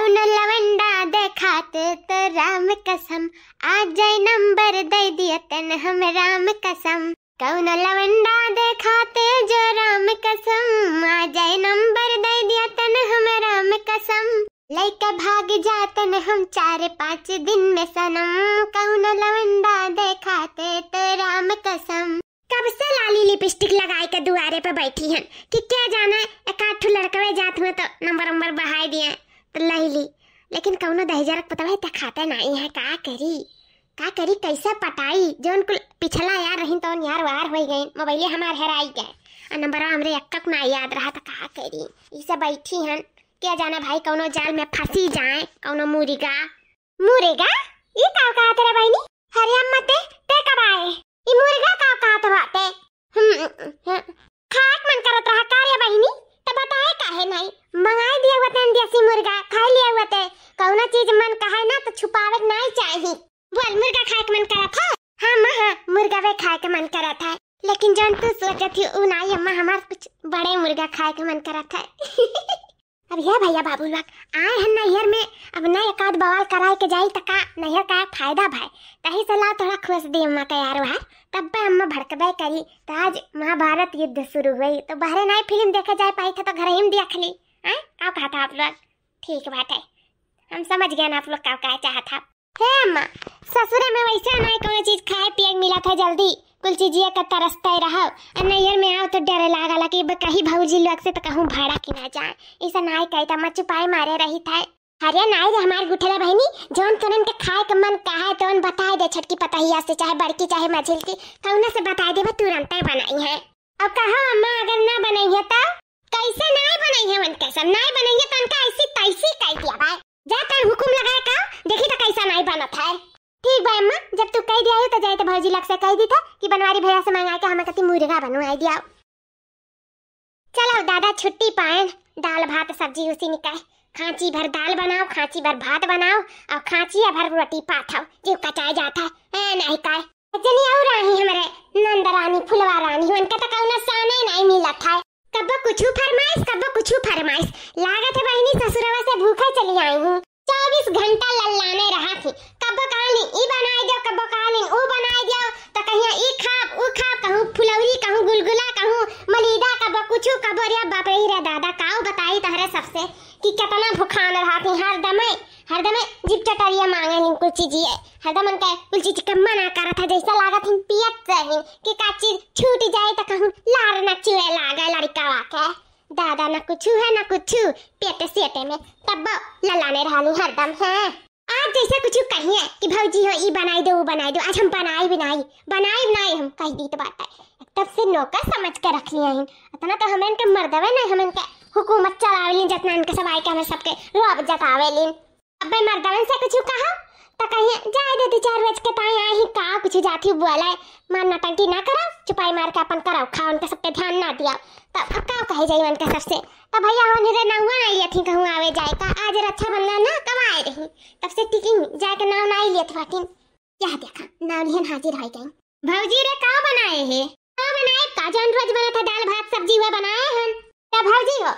कौन लवंडा देखाते तो राम कसम, आ जाए नंबर दे दिया तन हम राम कसम। कौन लवंडा देखाते जो राम कसम, आ जाए नंबर दे दिया तन हम राम कसम। लइका भाग जातन हम 4-5 दिन में सनम, कौन लवंडा देखाते तो राम कसम। कब से लाली लिपस्टिक लगाई के दुआरे पे बैठी हैं कि क्या जाना एक आठ लड़कवे जात हुए तो नंबर बहाई दिए तो लही ली, लेकिन कौनो दहेजरक पता है खाते नहीं है। का करी कैसा पटाई जो उनको पिछला यार रही तो यार वार हो गई, मोबाइले हमार हेराई गए और नंबर हमरे अक्कक ना याद रहा तो का करी। ये सब बैठी हैं क्या जाना भाई कौनो जाल में फंसी जाए, कौनो मुर्गा ये का कहा तेरा बहनी हरिया मते ते कब आए ई मुर्गा का कहा तो बाटे खाक मन करत रहा कार्य बहनी तो बताए काहे नहीं मंगाई दिया वतन देसी मुर्गा खा लिया वते। कौनो चीज मन कहे ना तो छुपावे नहीं चाहिए। बोल मुर्गा खाए के मन करत है? हाँ मुर्गा वे खाए के मन करत है, लेकिन जन तू सोचत थी उ नहीं अम्मा हमार कुछ बड़े मुर्गा खाए के मन करत है। अब यह भैया बाबू लोग आए हैं नैहर में, अब न एक आध बवाल कराए के जाई तका नैहर का फायदा भाई तही सलाह थोड़ा खुश दी अम्मा का यार वहां तब पे अम्मा भड़कबे करी। तो आज महाभारत युद्ध शुरू हुई तो बाहर नहीं फिल्म देखा जाए पाई था तो घर ही देख ली। क्या कहा था आप लोग? ठीक बात है, हम समझ गए ना आप लोग क्या चाहा था। हे अम्मा ससुरे में वैसे नहीं कोई चीज खाए पिए मिला था जल्दी कुल चीजिए का तरसते रहो और नैहर में आओ तो डरे लागला कि कहीं भौजी लोग से तो कहूँ भाड़ा की ना जाए। ऐसा नहीं कहता मैं चुपाई मारे रही था। अरे नहीं रे हमारे गुठेला बहनी जौन तुरंत के खाए के मन कहा तो बताए दे छटकी पतहिया से चाहे बड़की चाहे मझिल की कौन से बताए दे तुरंत बनाई है। अब कहो अम्मा अगर ना बनाई है तो कैसे नहीं बनाई है मन कैसा नहीं बनाई है तो उनका ऐसी तैसी कह दिया भाई जाकर हुकुम लगाए का देखी तो कैसा नहीं बना था। ठीक भाई अम्मा जब तू कह दिया तो जाए तो भौजी लग से कह दी था कि बनवारी भैया से मंगा के हमें कति मुर्गा बनवाई दिया। चलो दादा छुट्टी पाए दाल भात सब्जी उसी निकाय खांची भर दाल बनाओ खांची भर भात बनाओ और खांची भर रोटी पाथाओ जो कचाए जाता है नहीं काय जनी और रानी हमारे नंद रानी फुलवा रानी उनका तो कौन साने नहीं मिला था। कब्बो कुछ फरमाइश लागत है बहनी ससुरवा से भूखे चली आई हूँ 24 घंटा लल्लाने रहा थी। कब्बो कहानी ई बनाई दो कब्बो कहानी ऊ बनाई दो तो कहिया ई खाप कहूँ फुलौरी कहूँ गुलगुला कहूँ मलीदा कब्बो कुछ कब्बो रे बाप रे दादा काऊ बताई तहरे सबसे कि कितना भूखान रहा थी हर दमे जिप चटरिया मांगे नी कुछ चीज हरदम उनका कुछ चीज का मना करा था जैसा लागत हिन पियत रही कि का चीज छूट जाए तो कहूँ लार न चुए लागे लड़का वाके दादा न कुछ है न कुछ पेट सेटे में तब ललाने रहनी हरदम है। आज जैसे कुछ कहिए कि भौजी हो ई बनाई दो आज हम बनाई भी नहीं हम कह दी तो बात है तब से नौकर समझ के रख लिया है इतना तो हमें के मर्दवे नहीं हमें के हुकूमत चलावेलिन जितना इनके सब आए के हमें सबके रोब जतावेलिन। अब मर्दवन से कुछ कहा तो कहिए जाए देती 4 बज के ताई आई ही का कुछ जाती बोला मार नटंकी ना करो चुपाई मार के अपन कराओ खाओ उनके सब पे ध्यान ना दिया तब अब का कहे जाई उनके सबसे तो भैया होने रे नौवा आई लिए थी कहूं आवे जाए का आज रक्षाबंधन ना कब आए रही तब से टिकिंग जाके नाव ना लिए थे फाटिन क्या देखा नाव लिहन हाजिर हो गई। भौजी रे का बनाए है का बनाए का जन रोज बना था दाल भात सब्जी हुआ बनाए हैं क्या भौजी हो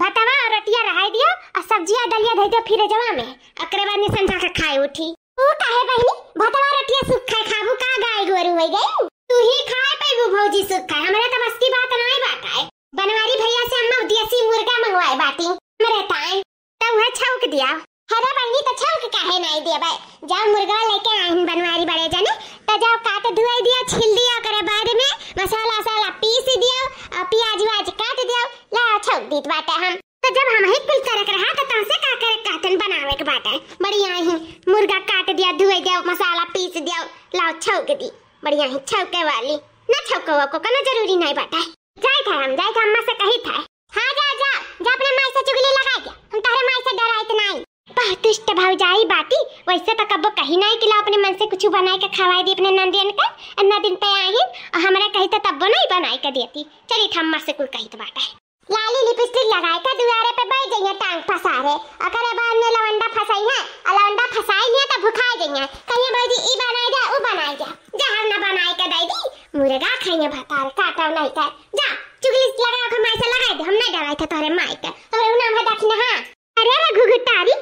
भतवा और रोटियां रहाई दियो और सब्जियां दलिया दे दो फिर जवा में अकरे बाद निसन जाके खाए उठी ओ काहे बहनी भतवा रोटियां सुख खाए खाबू का गाय गोरू हो गई तू ही खाए पेबू भौजी सुख खाए हमारे तो बस की बात नहीं बात बनवारी भैया से अम्मा देसी मुर्गा मंगवाए बाटी मेरे ताई तब वह छौक दिया हरे बहनी तो छौक काहे नहीं दिया भाई जाओ मुर्गा लेके आए बनवारी बड़े जने तो जाओ काट धुआई दिया छिल दिया करे बाद में मसाला पीस दियो और प्याज काट दियो ला छौक दीत बाटे हम तो जब हम ही कुल करक रहा तो तसे का करे काटन बनावे के बाटे बढ़िया ही मुर्गा काट दिया धुआई दिया मसाला पीस दिया लाओ छौक दी बढ़िया ही छौके वाली ना छौको को कोनो जरूरी नहीं बाटे जाए था अम्मा से कही था हाँ जा अपने माई से चुगली लगा गया हम तारे माई से डराए तो नहीं बहुत भौजाई बाटी वैसे तो कब्बो कहीं नहीं कि अपने मन से कुछ बनाए के खवाई दी अपने नंदियन का अन्ना दिन पे आई और हमारे कही तो तब नहीं बनाई के देती चली थम्मा से कुल कही तो बाटा लाली लिपस्टिक लगाए का दुआरे पे बैठ गई टांग फसारे अगर बाद में लवंडा फसाई है लवंडा फसाई नहीं तो भुखाई गई कहिए भौजी ई बनाई दे ऊ बनाई जा जहर ना बनाई के दे दी मुर्गा खाइए भातार काटा नहीं कर जा चुगली लगा के माई से लगाई दे हम नहीं डराए थे तोरे माई के और नाम है दक्षिणा हां अरे घुघुटारी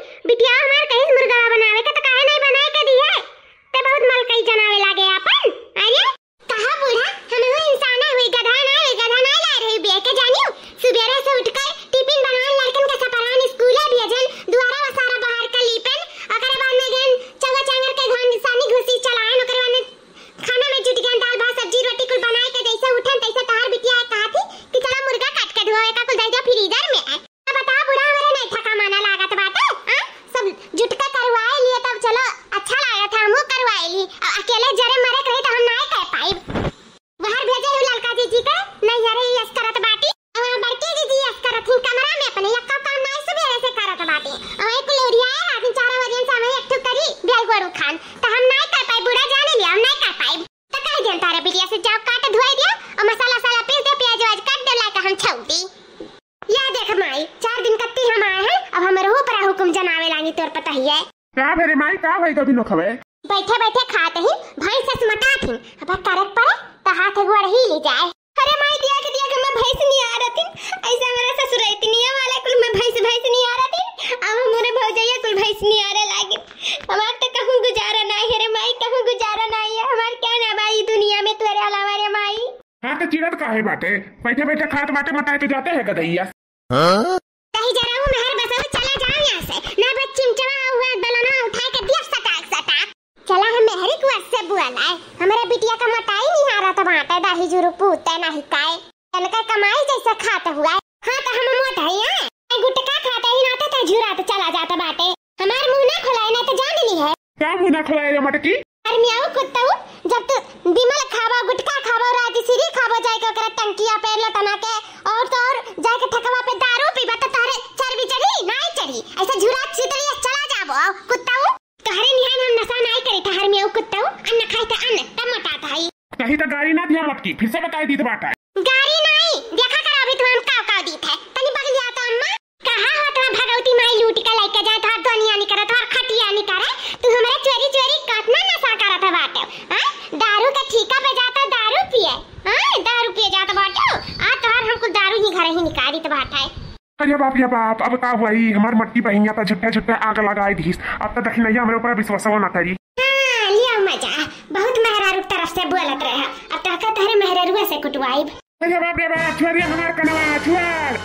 सन तो हम नहीं कर पाई, बुरा जाने लिया हम नहीं कर पाई। तो कह दिया तारा बिटिया से जाओ काट धोई दिया और मसाला साला पीस दे, प्याज वाज काट दे, लाके हम छौ दी। या देख माई 4 दिन कत्ती हम आए हैं, अब हमरे ऊपर हुकुम जनावे लागी, तोर पता ही है का भेरे माई का भाई कभी न खवे बैठे बैठे खाते ही भैंस से मटात ही अब करक पड़े तो हाथ गोड़ ही ले जाए। अरे माई दिया के मैं भैंस नहीं आ रही, ऐसा मेरा ससुर इतनी वाला कुल मैं भैंस नहीं आ रही, अब हमारे भौजैया कुल भैंस नहीं आ रहे लागे। हमार तो कहूं गुजारा नहीं है रे माई, कहूं गुजारा नहीं है हमार, क्या ना भाई दुनिया में तेरे अलावा रे माई। हां तो चिड़त काहे बाटे, बैठे बैठे खात बाटे मटाए तो जाते है गधैया। कहीं जा रहा हूं मेहर बसाओ, चला जाओ यहां से, ना बस चिमचमा हुआ दलना उठा के दिया सटा चला हम मेहरी कुआं से बुआ लाए। हमारे बिटिया का मटाई नहीं आ रहा था, बाटे दाही जुरु पूते नहीं काए तनका कमाई जैसा खाता हुआ। हां तो हम मोटाइया गुटका खाता ही ना था झुरा तो चला जाता बाटे, हमार मुंह ना खुलाए ना तो जान ली है क्या मुंह ना खुलाए रे मटकी। अरे मियाओ कुत्ता जब तू बिमल खावा गुटका खावा राजी सीरी खावा जाए के ओकरा टंकिया पे लटना के और तो और जाके ठकवा पे दारू पीबा तो तारे चर्बी चढ़ी नहीं चढ़ी, ऐसा झुरा चितलिया चला जाबो कुत्ता तोहरे निहान हम नशा नहीं करी था। हर मियाओ कुत्ता अन्न खाई था अन्न टमाटा था ही कहीं तो गाड़ी ना दिया मटकी, फिर से बताई दी तो बाटा गाड़ी नहीं देखा कर अभी तो हम काव दी थे तनी बग लिया तो अम्मा कहां हो तो भगवती माई लूट के लेके जाए तो दुनिया नहीं करे तो खटिया नहीं करे, तू हमारे चोरी चोरी कितना नशा करा था बाटे। हां दारू का ठीका पे जाता दारू पिए, हां दारू पिए जाता बाटे आ तो हमको दारू ही घर ही निकाली तो बाटा है। अरे बाप या बाप अब का हुआ ही हमार मटकी बहिया तो झुट्टे झुट्टे आग लगाई दीस, अब तो देखी नहीं हमारे ऊपर विश्वास ना करी। हां लिया मजा बहुत मेहरारू तरफ से बोलत रहे, अब तक तहरे मेहरारू से कुटवाई। अरे बाप रे बाप छोरी हमार कनवा छुआर